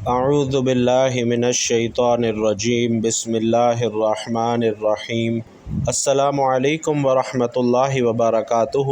اعوذ باللہ من الشیطان الرجیم بسم اللہ الرحمن الرحیم السلام علیکم ورحمۃ اللہ وبرکاتہ۔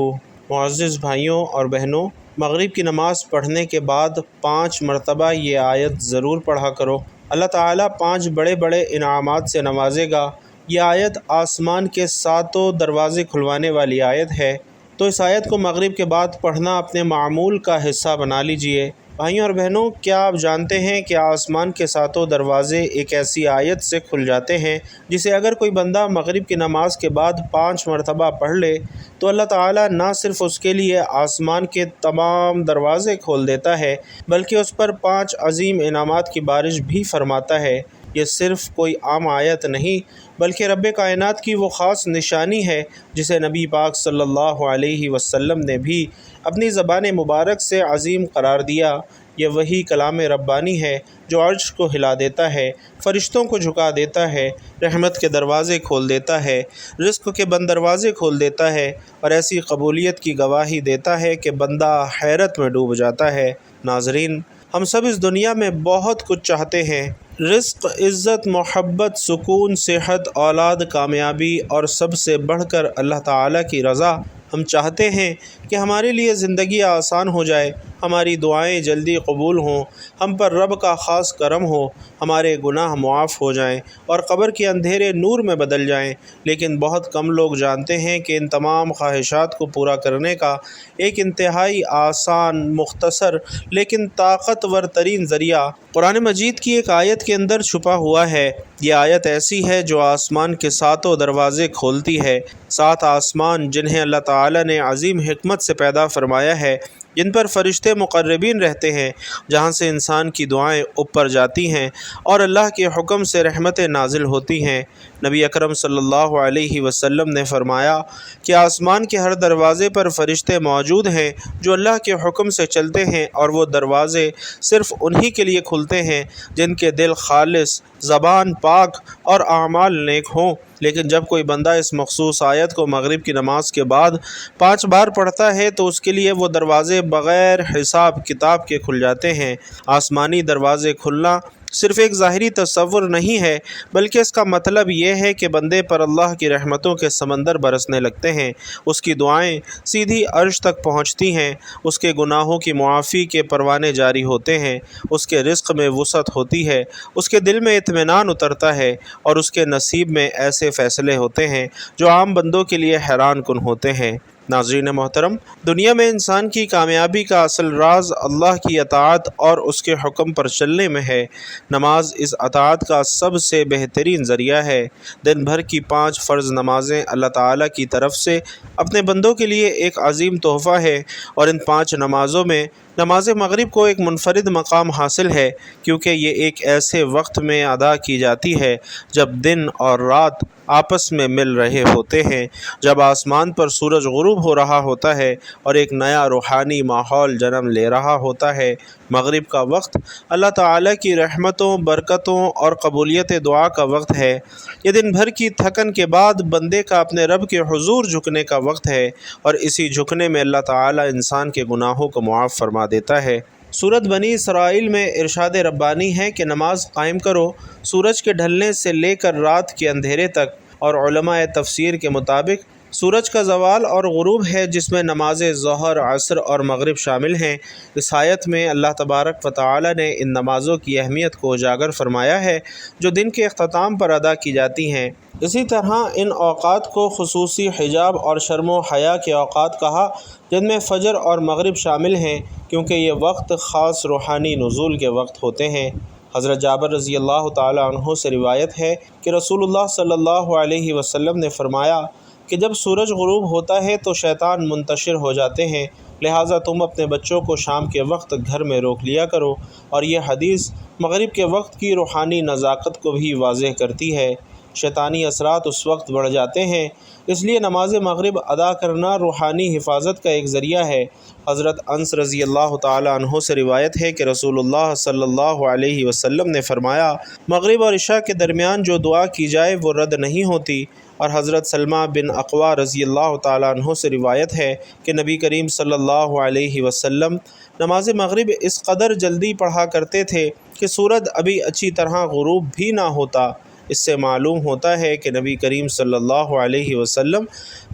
معزز بھائیوں اور بہنوں، مغرب کی نماز پڑھنے کے بعد 5 مرتبہ یہ آیت ضرور پڑھا کرو۔ اللہ تعالیٰ 5 بڑے بڑے انعامات سے نوازے گا۔ یہ آیت آسمان کے 7 دروازے کھلوانے والی آیت ہے، تو اس آیت کو مغرب کے بعد پڑھنا اپنے معمول کا حصہ بنا لیجئے۔ بھائیوں اور بہنوں، کیا آپ جانتے ہیں کہ آسمان کے 7 دروازے ایک ایسی آیت سے کھل جاتے ہیں جسے اگر کوئی بندہ مغرب کی نماز کے بعد 5 مرتبہ پڑھ لے تو اللہ تعالیٰ نہ صرف اس کے لیے آسمان کے تمام دروازے کھول دیتا ہے بلکہ اس پر 5 عظیم انعامات کی بارش بھی فرماتا ہے۔ یہ صرف کوئی عام آیت نہیں بلکہ رب کائنات کی وہ خاص نشانی ہے جسے نبی پاک صلی اللہ علیہ وسلم نے بھی اپنی زبان مبارک سے عظیم قرار دیا۔ یہ وہی کلام ربانی ہے جو عرش کو ہلا دیتا ہے، فرشتوں کو جھکا دیتا ہے، رحمت کے دروازے کھول دیتا ہے، رزق کے بند دروازے کھول دیتا ہے اور ایسی قبولیت کی گواہی دیتا ہے کہ بندہ حیرت میں ڈوب جاتا ہے۔ ناظرین، ہم سب اس دنیا میں بہت کچھ چاہتے ہیں: رزق، عزت، محبت، سکون، صحت، اولاد، کامیابی اور سب سے بڑھ کر اللہ تعالیٰ کی رضا۔ ہم چاہتے ہیں کہ ہمارے لیے زندگی آسان ہو جائے، ہماری دعائیں جلدی قبول ہوں، ہم پر رب کا خاص کرم ہو، ہمارے گناہ معاف ہو جائیں اور قبر کے اندھیرے نور میں بدل جائیں۔ لیکن بہت کم لوگ جانتے ہیں کہ ان تمام خواہشات کو پورا کرنے کا ایک انتہائی آسان، مختصر لیکن طاقتور ترین ذریعہ قرآن مجید کی ایک آیت کے اندر چھپا ہوا ہے۔ یہ آیت ایسی ہے جو آسمان کے 7 دروازے کھولتی ہے۔ 7 آسمان جنہیں اللہ تعالیٰ نے عظیم حکمت سے پیدا فرمایا ہے، جن پر فرشتے مقربین رہتے ہیں، جہاں سے انسان کی دعائیں اوپر جاتی ہیں اور اللہ کے حکم سے رحمتیں نازل ہوتی ہیں۔ نبی اکرم صلی اللہ علیہ وسلم نے فرمایا کہ آسمان کے ہر دروازے پر فرشتے موجود ہیں جو اللہ کے حکم سے چلتے ہیں، اور وہ دروازے صرف انہی کے لیے کھلتے ہیں جن کے دل خالص، زبان پاک اور اعمال نیک ہوں۔ لیکن جب کوئی بندہ اس مخصوص آیت کو مغرب کی نماز کے بعد 5 بار پڑھتا ہے تو اس کے لیے وہ دروازے بغیر حساب کتاب کے کھل جاتے ہیں۔ آسمانی دروازے کھلنا صرف ایک ظاہری تصور نہیں ہے بلکہ اس کا مطلب یہ ہے کہ بندے پر اللہ کی رحمتوں کے سمندر برسنے لگتے ہیں، اس کی دعائیں سیدھی عرش تک پہنچتی ہیں، اس کے گناہوں کی معافی کے پروانے جاری ہوتے ہیں، اس کے رزق میں وسعت ہوتی ہے، اس کے دل میں اطمینان اترتا ہے اور اس کے نصیب میں ایسے فیصلے ہوتے ہیں جو عام بندوں کے لیے حیران کن ہوتے ہیں۔ ناظرین محترم، دنیا میں انسان کی کامیابی کا اصل راز اللہ کی اطاعت اور اس کے حکم پر چلنے میں ہے۔ نماز اس اطاعت کا سب سے بہترین ذریعہ ہے۔ دن بھر کی 5 فرض نمازیں اللہ تعالیٰ کی طرف سے اپنے بندوں کے لیے ایک عظیم تحفہ ہے، اور ان 5 نمازوں میں نماز مغرب کو ایک منفرد مقام حاصل ہے، کیونکہ یہ ایک ایسے وقت میں ادا کی جاتی ہے جب دن اور رات آپس میں مل رہے ہوتے ہیں، جب آسمان پر سورج غروب ہو رہا ہوتا ہے اور ایک نیا روحانی ماحول جنم لے رہا ہوتا ہے۔ مغرب کا وقت اللہ تعالیٰ کی رحمتوں، برکتوں اور قبولیت دعا کا وقت ہے۔ یہ دن بھر کی تھکن کے بعد بندے کا اپنے رب کے حضور جھکنے کا وقت ہے، اور اسی جھکنے میں اللہ تعالیٰ انسان کے گناہوں کو معاف فرما دیتا ہے۔ سورۃ بنی اسرائیل میں ارشاد ربانی ہے کہ نماز قائم کرو سورج کے ڈھلنے سے لے کر رات کے اندھیرے تک، اور علماء تفسیر کے مطابق سورج کا زوال اور غروب ہے، جس میں نماز ظہر، عصر اور مغرب شامل ہیں۔ اس آیت میں اللہ تبارک و تعالی نے ان نمازوں کی اہمیت کو اجاگر فرمایا ہے جو دن کے اختتام پر ادا کی جاتی ہیں۔ اسی طرح ان اوقات کو خصوصی حجاب اور شرم و حیا کے اوقات کہا، جن میں فجر اور مغرب شامل ہیں، کیونکہ یہ وقت خاص روحانی نزول کے وقت ہوتے ہیں۔ حضرت جابر رضی اللہ تعالی عنہ سے روایت ہے کہ رسول اللہ صلی اللہ علیہ وسلم نے فرمایا کہ جب سورج غروب ہوتا ہے تو شیطان منتشر ہو جاتے ہیں، لہٰذا تم اپنے بچوں کو شام کے وقت گھر میں روک لیا کرو، اور یہ حدیث مغرب کے وقت کی روحانی نزاکت کو بھی واضح کرتی ہے۔ شیطانی اثرات اس وقت بڑھ جاتے ہیں، اس لیے نماز مغرب ادا کرنا روحانی حفاظت کا ایک ذریعہ ہے۔ حضرت انس رضی اللہ تعالی عنہ سے روایت ہے کہ رسول اللہ صلی اللہ علیہ وسلم نے فرمایا، مغرب اور عشاء کے درمیان جو دعا کی جائے وہ رد نہیں ہوتی۔ اور حضرت سلمہ بن اقوا رضی اللہ تعالی عنہ سے روایت ہے کہ نبی کریم صلی اللہ علیہ وسلم نماز مغرب اس قدر جلدی پڑھا کرتے تھے کہ سورج ابھی اچھی طرح غروب بھی نہ ہوتا۔ اس سے معلوم ہوتا ہے کہ نبی کریم صلی اللہ علیہ وسلم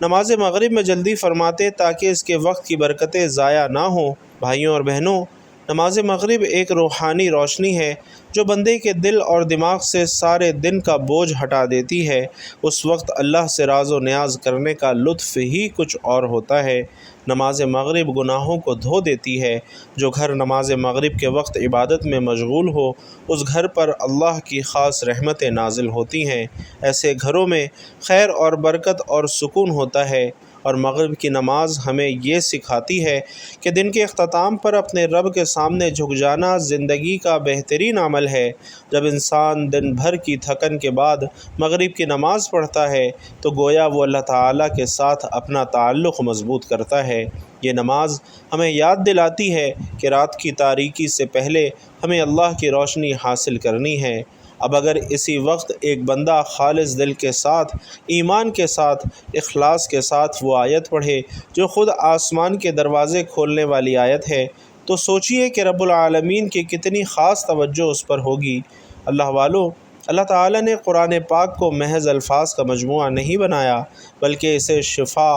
نماز مغرب میں جلدی فرماتے تاکہ اس کے وقت کی برکتیں ضائع نہ ہوں۔ بھائیوں اور بہنوں، نماز مغرب ایک روحانی روشنی ہے جو بندے کے دل اور دماغ سے سارے دن کا بوجھ ہٹا دیتی ہے۔ اس وقت اللہ سے راز و نیاز کرنے کا لطف ہی کچھ اور ہوتا ہے۔ نماز مغرب گناہوں کو دھو دیتی ہے۔ جو گھر نماز مغرب کے وقت عبادت میں مشغول ہو، اس گھر پر اللہ کی خاص رحمتیں نازل ہوتی ہیں۔ ایسے گھروں میں خیر اور برکت اور سکون ہوتا ہے۔ اور مغرب کی نماز ہمیں یہ سکھاتی ہے کہ دن کے اختتام پر اپنے رب کے سامنے جھک جانا زندگی کا بہترین عمل ہے۔ جب انسان دن بھر کی تھکن کے بعد مغرب کی نماز پڑھتا ہے تو گویا وہ اللہ تعالیٰ کے ساتھ اپنا تعلق مضبوط کرتا ہے۔ یہ نماز ہمیں یاد دلاتی ہے کہ رات کی تاریکی سے پہلے ہمیں اللہ کی روشنی حاصل کرنی ہے۔ اب اگر اسی وقت ایک بندہ خالص دل کے ساتھ، ایمان کے ساتھ، اخلاص کے ساتھ وہ آیت پڑھے جو خود آسمان کے دروازے کھولنے والی آیت ہے، تو سوچئے کہ رب العالمین کی کتنی خاص توجہ اس پر ہوگی۔ اللہ والو، اللہ تعالیٰ نے قرآن پاک کو محض الفاظ کا مجموعہ نہیں بنایا، بلکہ اسے شفا،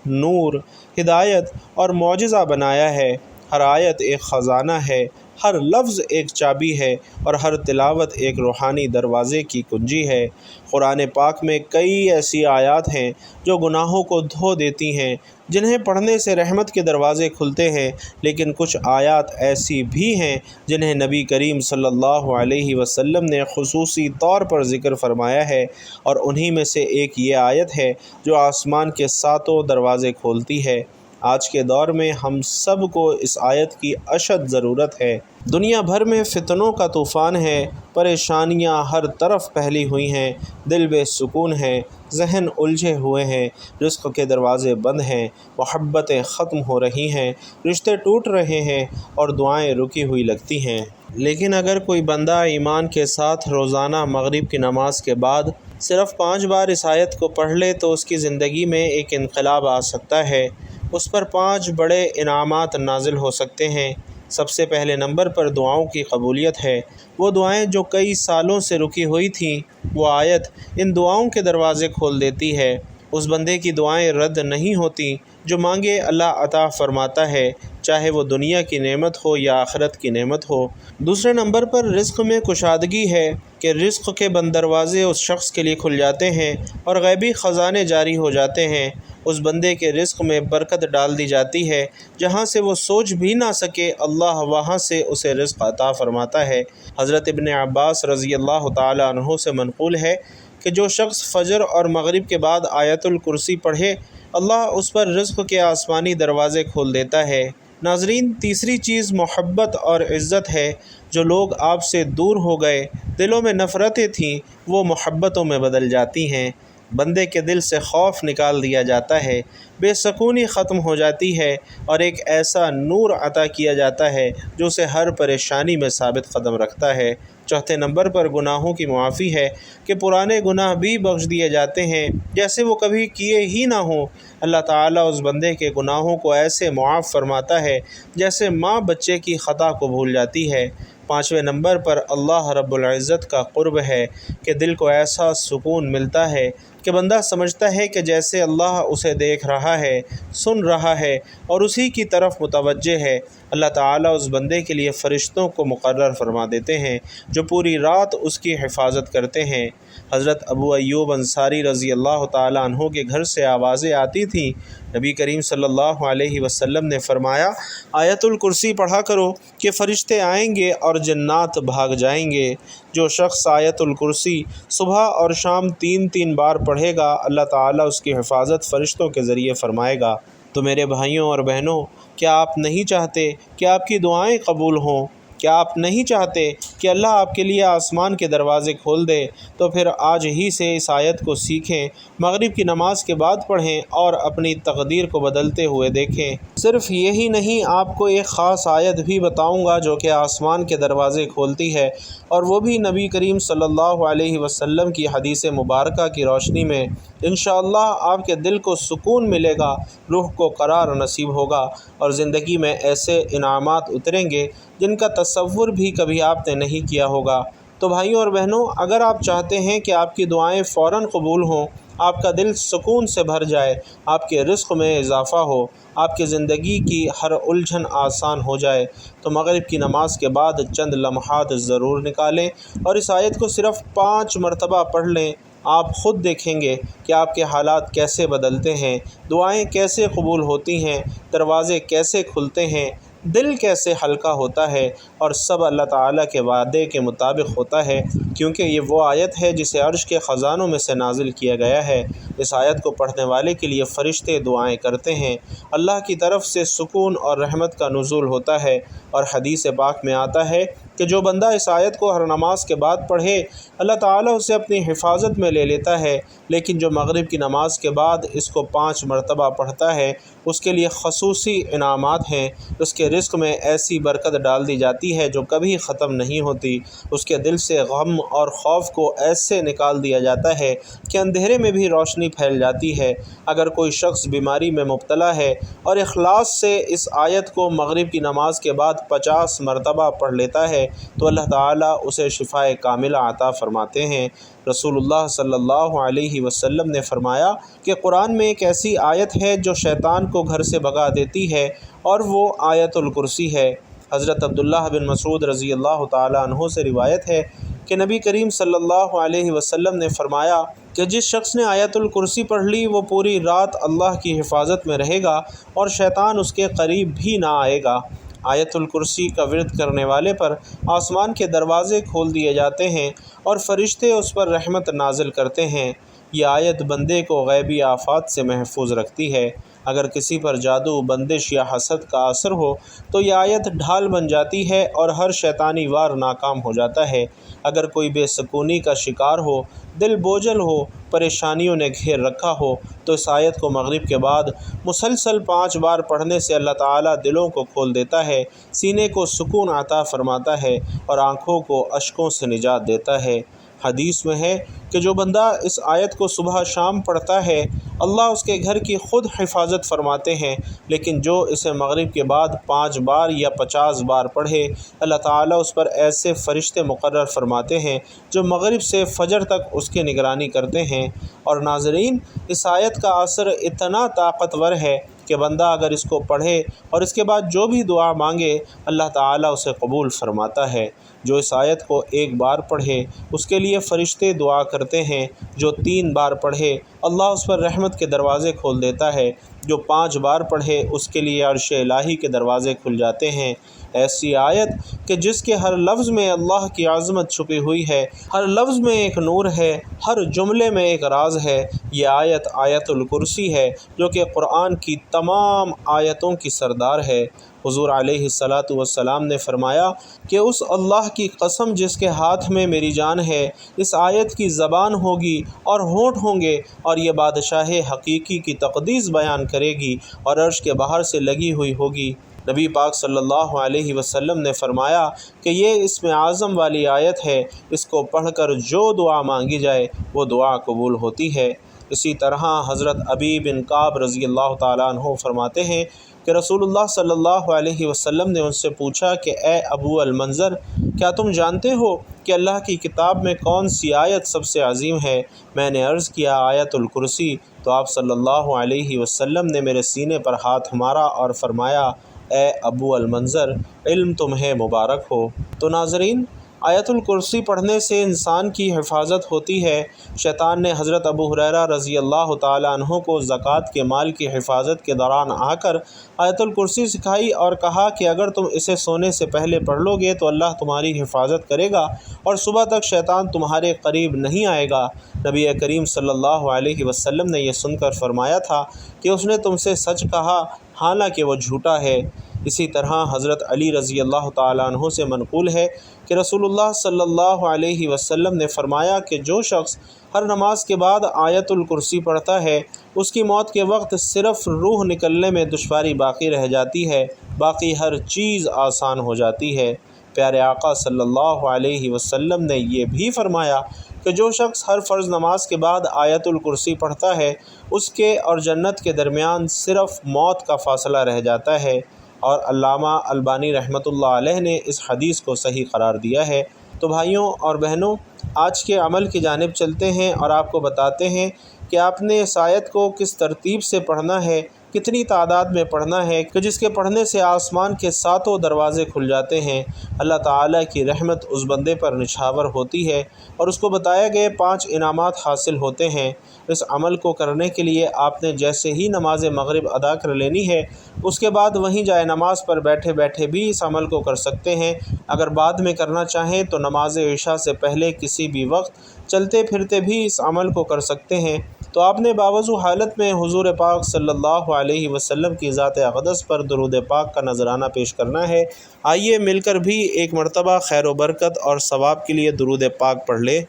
نور، ہدایت اور معجزہ بنایا ہے۔ ہر آیت ایک خزانہ ہے، ہر لفظ ایک چابی ہے اور ہر تلاوت ایک روحانی دروازے کی کنجی ہے۔ قرآن پاک میں کئی ایسی آیات ہیں جو گناہوں کو دھو دیتی ہیں، جنہیں پڑھنے سے رحمت کے دروازے کھلتے ہیں، لیکن کچھ آیات ایسی بھی ہیں جنہیں نبی کریم صلی اللہ علیہ وسلم نے خصوصی طور پر ذکر فرمایا ہے، اور انہی میں سے ایک یہ آیت ہے جو آسمان کے 7 دروازے کھولتی ہے۔ آج کے دور میں ہم سب کو اس آیت کی اشد ضرورت ہے۔ دنیا بھر میں فتنوں کا طوفان ہے، پریشانیاں ہر طرف پھیلی ہوئی ہیں، دل بے سکون ہے، ذہن الجھے ہوئے ہیں، رزق کے دروازے بند ہیں، محبتیں ختم ہو رہی ہیں، رشتے ٹوٹ رہے ہیں اور دعائیں رکی ہوئی لگتی ہیں۔ لیکن اگر کوئی بندہ ایمان کے ساتھ روزانہ مغرب کی نماز کے بعد صرف 5 بار اس آیت کو پڑھ لے تو اس کی زندگی میں ایک انقلاب آ سکتا ہے۔ اس پر 5 بڑے انعامات نازل ہو سکتے ہیں۔ سب سے پہلے نمبر پر دعاؤں کی قبولیت ہے۔ وہ دعائیں جو کئی سالوں سے رکی ہوئی تھیں، وہ آیت ان دعاؤں کے دروازے کھول دیتی ہے۔ اس بندے کی دعائیں رد نہیں ہوتی، جو مانگے اللہ عطا فرماتا ہے، چاہے وہ دنیا کی نعمت ہو یا آخرت کی نعمت ہو۔ دوسرے نمبر پر رزق میں کشادگی ہے کہ رزق کے بند دروازے اس شخص کے لیے کھل جاتے ہیں اور غیبی خزانے جاری ہو جاتے ہیں۔ اس بندے کے رزق میں برکت ڈال دی جاتی ہے، جہاں سے وہ سوچ بھی نہ سکے اللہ وہاں سے اسے رزق عطا فرماتا ہے۔ حضرت ابن عباس رضی اللہ تعالی عنہ سے منقول ہے کہ جو شخص فجر اور مغرب کے بعد آیت الکرسی پڑھے، اللہ اس پر رزق کے آسمانی دروازے کھول دیتا ہے۔ ناظرین، تیسری چیز محبت اور عزت ہے۔ جو لوگ آپ سے دور ہو گئے، دلوں میں نفرتیں تھیں، وہ محبتوں میں بدل جاتی ہیں۔ بندے کے دل سے خوف نکال دیا جاتا ہے، بے سکونی ختم ہو جاتی ہے اور ایک ایسا نور عطا کیا جاتا ہے جو اسے ہر پریشانی میں ثابت قدم رکھتا ہے۔ چوتھے نمبر پر گناہوں کی معافی ہے کہ پرانے گناہ بھی بخش دیے جاتے ہیں جیسے وہ کبھی کیے ہی نہ ہوں۔ اللہ تعالیٰ اس بندے کے گناہوں کو ایسے معاف فرماتا ہے جیسے ماں بچے کی خطا کو بھول جاتی ہے۔ پانچویں نمبر پر اللہ رب العزت کا قرب ہے کہ دل کو ایسا سکون ملتا ہے کہ بندہ سمجھتا ہے کہ جیسے اللہ اسے دیکھ رہا ہے، سن رہا ہے اور اسی کی طرف متوجہ ہے۔ اللہ تعالیٰ اس بندے کے لیے فرشتوں کو مقرر فرما دیتے ہیں جو پوری رات اس کی حفاظت کرتے ہیں۔ حضرت ابو ایوب انصاری رضی اللہ تعالیٰ عنہ کے گھر سے آوازیں آتی تھیں۔ نبی کریم صلی اللہ علیہ وسلم نے فرمایا، آیت الکرسی پڑھا کرو کہ فرشتے آئیں گے اور جنات بھاگ جائیں گے۔ جو شخص آیت الکرسی صبح اور شام 3 بار پڑھے گا، اللہ تعالیٰ اس کی حفاظت فرشتوں کے ذریعے فرمائے گا۔ تو میرے بھائیوں اور بہنوں، کیا آپ نہیں چاہتے کہ آپ کی دعائیں قبول ہوں؟ کیا آپ نہیں چاہتے کہ اللہ آپ کے لیے آسمان کے دروازے کھول دے؟ تو پھر آج ہی سے اس آیت کو سیکھیں، مغرب کی نماز کے بعد پڑھیں اور اپنی تقدیر کو بدلتے ہوئے دیکھیں۔ صرف یہی نہیں، آپ کو ایک خاص آیت بھی بتاؤں گا جو کہ آسمان کے دروازے کھولتی ہے، اور وہ بھی نبی کریم صلی اللہ علیہ وسلم کی حدیث مبارکہ کی روشنی میں۔ انشاءاللہ آپ کے دل کو سکون ملے گا، روح کو قرار نصیب ہوگا اور زندگی میں ایسے انعامات اتریں گے جن کا تصور بھی کبھی آپ نے نہیں کیا ہوگا۔ تو بھائیوں اور بہنوں، اگر آپ چاہتے ہیں کہ آپ کی دعائیں فوراً قبول ہوں، آپ کا دل سکون سے بھر جائے، آپ کے رزق میں اضافہ ہو، آپ کی زندگی کی ہر الجھن آسان ہو جائے، تو مغرب کی نماز کے بعد چند لمحات ضرور نکالیں اور اس آیت کو صرف 5 مرتبہ پڑھ لیں۔ آپ خود دیکھیں گے کہ آپ کے حالات کیسے بدلتے ہیں، دعائیں کیسے قبول ہوتی ہیں، دروازے کیسے کھلتے ہیں، دل کیسے ہلکا ہوتا ہے، اور سب اللہ تعالیٰ کے وعدے کے مطابق ہوتا ہے، کیونکہ یہ وہ آیت ہے جسے عرش کے خزانوں میں سے نازل کیا گیا ہے۔ اس آیت کو پڑھنے والے کے لیے فرشتے دعائیں کرتے ہیں، اللہ کی طرف سے سکون اور رحمت کا نزول ہوتا ہے، اور حدیث پاک میں آتا ہے کہ جو بندہ اس آیت کو ہر نماز کے بعد پڑھے، اللہ تعالیٰ اسے اپنی حفاظت میں لے لیتا ہے، لیکن جو مغرب کی نماز کے بعد اس کو 5 مرتبہ پڑھتا ہے، اس کے لیے خصوصی انعامات ہیں، اس کے رزق میں ایسی برکت ڈال دی جاتی ہے جو کبھی ختم نہیں ہوتی، اس کے دل سے غم اور خوف کو ایسے نکال دیا جاتا ہے کہ اندھیرے میں بھی روشنی پھیل جاتی ہے۔ اگر کوئی شخص بیماری میں مبتلا ہے اور اخلاص سے اس آیت کو مغرب کی نماز کے بعد 50 مرتبہ پڑھ لیتا ہے تو اللہ تعالیٰ اسے شفائے کاملہ عطا فرماتے ہیں۔ رسول اللہ صلی اللہ علیہ وسلم نے فرمایا کہ قرآن میں ایک ایسی آیت ہے جو شیطان کو گھر سے بھگا دیتی ہے، اور وہ آیت الکرسی ہے۔ حضرت عبداللہ بن مسعود رضی اللہ تعالیٰ عنہ سے روایت ہے کہ نبی کریم صلی اللہ علیہ وسلم نے فرمایا کہ جس شخص نے آیت الکرسی پڑھ لی وہ پوری رات اللہ کی حفاظت میں رہے گا اور شیطان اس کے قریب بھی نہ آئے گا۔ آیت الکرسی کا ورد کرنے والے پر آسمان کے دروازے کھول دیے جاتے ہیں اور فرشتے اس پر رحمت نازل کرتے ہیں۔ یہ آیت بندے کو غیبی آفات سے محفوظ رکھتی ہے۔ اگر کسی پر جادو، بندش یا حسد کا اثر ہو تو یہ آیت ڈھال بن جاتی ہے اور ہر شیطانی وار ناکام ہو جاتا ہے۔ اگر کوئی بے سکونی کا شکار ہو، دل بوجھل ہو، پریشانیوں نے گھیر رکھا ہو، تو اس آیت کو مغرب کے بعد مسلسل 5 بار پڑھنے سے اللہ تعالیٰ دلوں کو کھول دیتا ہے، سینے کو سکون عطا فرماتا ہے اور آنکھوں کو اشکوں سے نجات دیتا ہے۔ حدیث میں ہے کہ جو بندہ اس آیت کو صبح شام پڑھتا ہے، اللہ اس کے گھر کی خود حفاظت فرماتے ہیں، لیکن جو اسے مغرب کے بعد 5 بار یا 50 بار پڑھے، اللہ تعالیٰ اس پر ایسے فرشتے مقرر فرماتے ہیں جو مغرب سے فجر تک اس کی نگرانی کرتے ہیں۔ اور ناظرین، اس آیت کا اثر اتنا طاقتور ہے کہ بندہ اگر اس کو پڑھے اور اس کے بعد جو بھی دعا مانگے، اللہ تعالیٰ اسے قبول فرماتا ہے۔ جو اس آیت کو 1 بار پڑھے اس کے لیے فرشتے دعا کرتے ہیں، جو 3 بار پڑھے اللہ اس پر رحمت کے دروازے کھول دیتا ہے، جو 5 بار پڑھے اس کے لیے عرش الہی کے دروازے کھل جاتے ہیں۔ ایسی آیت کہ جس کے ہر لفظ میں اللہ کی عظمت چھپی ہوئی ہے، ہر لفظ میں ایک نور ہے، ہر جملے میں ایک راز ہے۔ یہ آیت آیت الکرسی ہے جو کہ قرآن کی تمام آیتوں کی سردار ہے۔ حضور علیہ السلام نے فرمایا کہ اس اللہ کی قسم جس کے ہاتھ میں میری جان ہے، اس آیت کی زبان ہوگی اور ہونٹ ہوں گے، اور یہ بادشاہ حقیقی کی تقدیس بیان کرے گی اور عرش کے باہر سے لگی ہوئی ہوگی۔ نبی پاک صلی اللہ علیہ وسلم نے فرمایا کہ یہ اسم اعظم والی آیت ہے، اس کو پڑھ کر جو دعا مانگی جائے وہ دعا قبول ہوتی ہے۔ اسی طرح حضرت ابی بن کعب رضی اللہ تعالیٰ عنہ فرماتے ہیں کہ رسول اللہ صلی اللہ علیہ وسلم نے ان سے پوچھا کہ اے ابو المنذر، کیا تم جانتے ہو کہ اللہ کی کتاب میں کون سی آیت سب سے عظیم ہے؟ میں نے عرض کیا آیت الکرسی، تو آپ صلی اللہ علیہ وسلم نے میرے سینے پر ہاتھ مارا اور فرمایا اے ابو المنذر، علم تمہیں مبارک ہو۔ تو ناظرین، آیت الکرسی پڑھنے سے انسان کی حفاظت ہوتی ہے۔ شیطان نے حضرت ابو ہریرہ رضی اللہ تعالیٰ عنہ کو زکوٰۃ کے مال کی حفاظت کے دوران آ کر آیت الکرسی سکھائی اور کہا کہ اگر تم اسے سونے سے پہلے پڑھ لو گے تو اللہ تمہاری حفاظت کرے گا اور صبح تک شیطان تمہارے قریب نہیں آئے گا۔ نبی کریم صلی اللہ علیہ وسلم نے یہ سن کر فرمایا تھا کہ اس نے تم سے سچ کہا، حالانکہ وہ جھوٹا ہے۔ اسی طرح حضرت علی رضی اللہ تعالیٰ عنہ سے منقول ہے کہ رسول اللہ صلی اللہ علیہ وسلم نے فرمایا کہ جو شخص ہر نماز کے بعد آیت الکرسی پڑھتا ہے، اس کی موت کے وقت صرف روح نکلنے میں دشواری باقی رہ جاتی ہے، باقی ہر چیز آسان ہو جاتی ہے۔ پیارے آقا صلی اللہ علیہ وسلم نے یہ بھی فرمایا کہ جو شخص ہر فرض نماز کے بعد آیت الکرسی پڑھتا ہے، اس کے اور جنت کے درمیان صرف موت کا فاصلہ رہ جاتا ہے۔ اور علامہ البانی رحمۃ اللہ علیہ نے اس حدیث کو صحیح قرار دیا ہے۔ تو بھائیوں اور بہنوں، آج کے عمل کی جانب چلتے ہیں اور آپ کو بتاتے ہیں کہ آپ نے اس آیت کو کس ترتیب سے پڑھنا ہے، کتنی تعداد میں پڑھنا ہے کہ جس کے پڑھنے سے آسمان کے ساتوں دروازے کھل جاتے ہیں، اللہ تعالیٰ کی رحمت اس بندے پر نچھاور ہوتی ہے اور اس کو بتایا گئے 5 انعامات حاصل ہوتے ہیں۔ اس عمل کو کرنے کے لیے آپ نے جیسے ہی نماز مغرب ادا کر لینی ہے، اس کے بعد وہیں جائے نماز پر بیٹھے بیٹھے بھی اس عمل کو کر سکتے ہیں۔ اگر بعد میں کرنا چاہیں تو نماز عشاء سے پہلے کسی بھی وقت چلتے پھرتے بھی اس عمل کو کر سکتے ہیں۔ تو آپ نے باوضو حالت میں حضور پاک صلی اللہ علیہ وسلم کی ذات اقدس پر درود پاک کا نذرانہ پیش کرنا ہے۔ آئیے مل کر بھی ایک مرتبہ خیر و برکت اور ثواب کے لیے درود پاک پڑھ لیں۔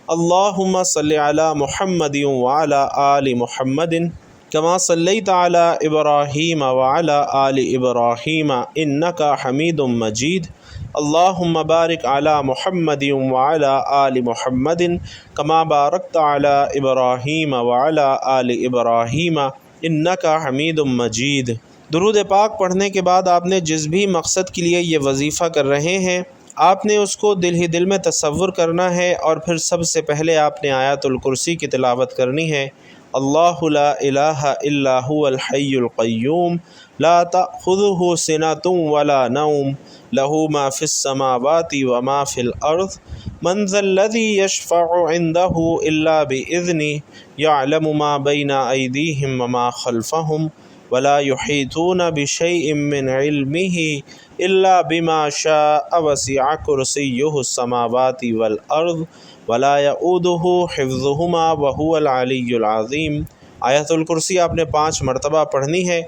اللہم صلی علی محمد وعلی آل محمد کما صلیت علی ابراہیم وعلی آل ابراہیم انک حمید مجید۔ اللہم بارک علی محمد وعلی آل محمد کما بارکت علی ابراہیم وعلی آل ابراہیم انک حمید مجید۔ درود پاک پڑھنے کے بعد آپ نے جس بھی مقصد کے لیے یہ وظیفہ کر رہے ہیں، آپ نے اس کو دل ہی دل میں تصور کرنا ہے، اور پھر سب سے پہلے آپ نے آیت الکرسی کی تلاوت کرنی ہے۔ اللہ لا الہ الا هو الحی القیوم لا تأخذہ سنۃ ولا نوم لہ ما فی السماوات وما فی الارض من ذا الذی یشفع عندہ الا بإذنہ یعلم ما بین ایدیہم وما خلفہم ولا یحیطون بشیء من علمہ الا بما شاء وسع کرسیہ السماوات والارض ولا یؤودہ حفظہما وہو العلی العظیم۔ آیت الکرسی آپ نے 5 مرتبہ پڑھنی ہے۔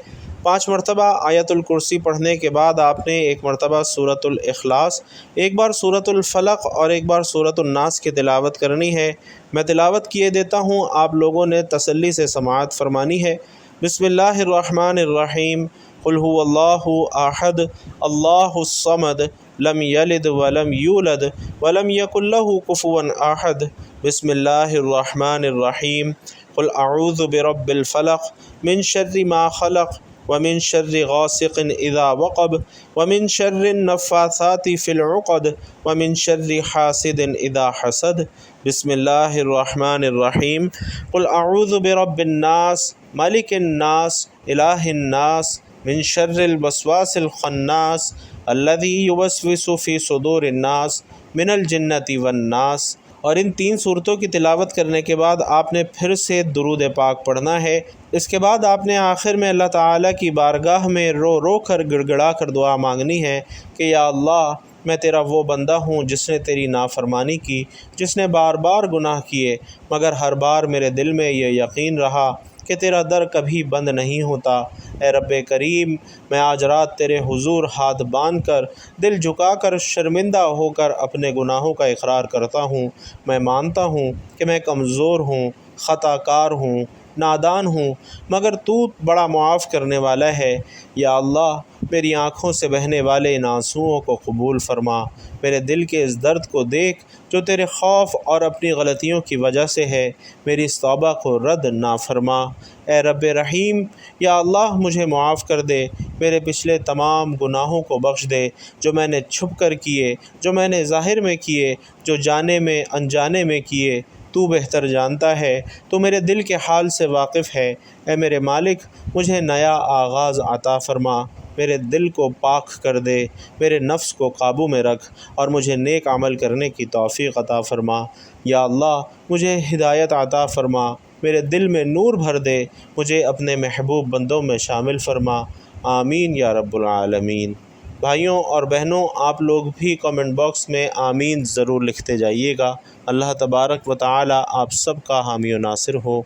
5 مرتبہ آیت الکرسی پڑھنے کے بعد آپ نے ایک مرتبہ سورۃ الاخلاص، ایک بار سورۃ الفلق اور ایک بار سورۃ الناس کی تلاوت کرنی ہے۔ میں تلاوت کیے دیتا ہوں، آپ لوگوں نے تسلی سے سماعت فرمانی ہے۔ بسم اللہ الرحمن الرحیم۔ قل هو اللہ احد اللہ الصمد لم یلد ولم یولد ولم یکن لہ کفوا احد۔ بسم اللہ الرحمن الرحیم۔ قل اعوذ برب الفلق من شر ما خلق ومن شر غاسق اذا وقب ومن شر النفاثات في العقد ومن شر حاسد اذا حسد۔ بسم اللہ الرحمن الرحیم۔ قل اعوذ برب الناس ملک الناس الہ الناس من شر الوسواس الخناس الذی یوسوس فی صدور الناس من الجنۃ والناس۔ اور ان 3 صورتوں کی تلاوت کرنے کے بعد آپ نے پھر سے درود پاک پڑھنا ہے۔ اس کے بعد آپ نے آخر میں اللہ تعالیٰ کی بارگاہ میں رو رو کر گڑ گڑا کر دعا مانگنی ہے کہ یا اللہ، میں تیرا وہ بندہ ہوں جس نے تیری نافرمانی کی، جس نے بار بار گناہ کیے، مگر ہر بار میرے دل میں یہ یقین رہا کہ تیرا در کبھی بند نہیں ہوتا۔ اے رب کریم، میں آج رات تیرے حضور ہاتھ باندھ کر، دل جھکا کر، شرمندہ ہو کر اپنے گناہوں کا اقرار کرتا ہوں۔ میں مانتا ہوں کہ میں کمزور ہوں، خطا کار ہوں، نادان ہوں، مگر تو بڑا معاف کرنے والا ہے۔ یا اللہ، میری آنکھوں سے بہنے والے ان آنسوؤں کو قبول فرما، میرے دل کے اس درد کو دیکھ جو تیرے خوف اور اپنی غلطیوں کی وجہ سے ہے، میری اس توبہ کو رد نہ فرما۔ اے رب رحیم، یا اللہ مجھے معاف کر دے، میرے پچھلے تمام گناہوں کو بخش دے، جو میں نے چھپ کر کیے، جو میں نے ظاہر میں کیے، جو جانے میں انجانے میں کیے۔ تو بہتر جانتا ہے، تو میرے دل کے حال سے واقف ہے۔ اے میرے مالک، مجھے نیا آغاز عطا فرما، میرے دل کو پاک کر دے، میرے نفس کو قابو میں رکھ اور مجھے نیک عمل کرنے کی توفیق عطا فرما۔ یا اللہ، مجھے ہدایت عطا فرما، میرے دل میں نور بھر دے، مجھے اپنے محبوب بندوں میں شامل فرما۔ آمین یا رب العالمین۔ بھائیوں اور بہنوں، آپ لوگ بھی کامنٹ باکس میں آمین ضرور لکھتے جائیے گا۔ اللہ تبارک و تعالی آپ سب کا حامی و ناصر ہو۔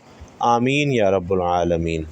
آمین یا رب العالمین۔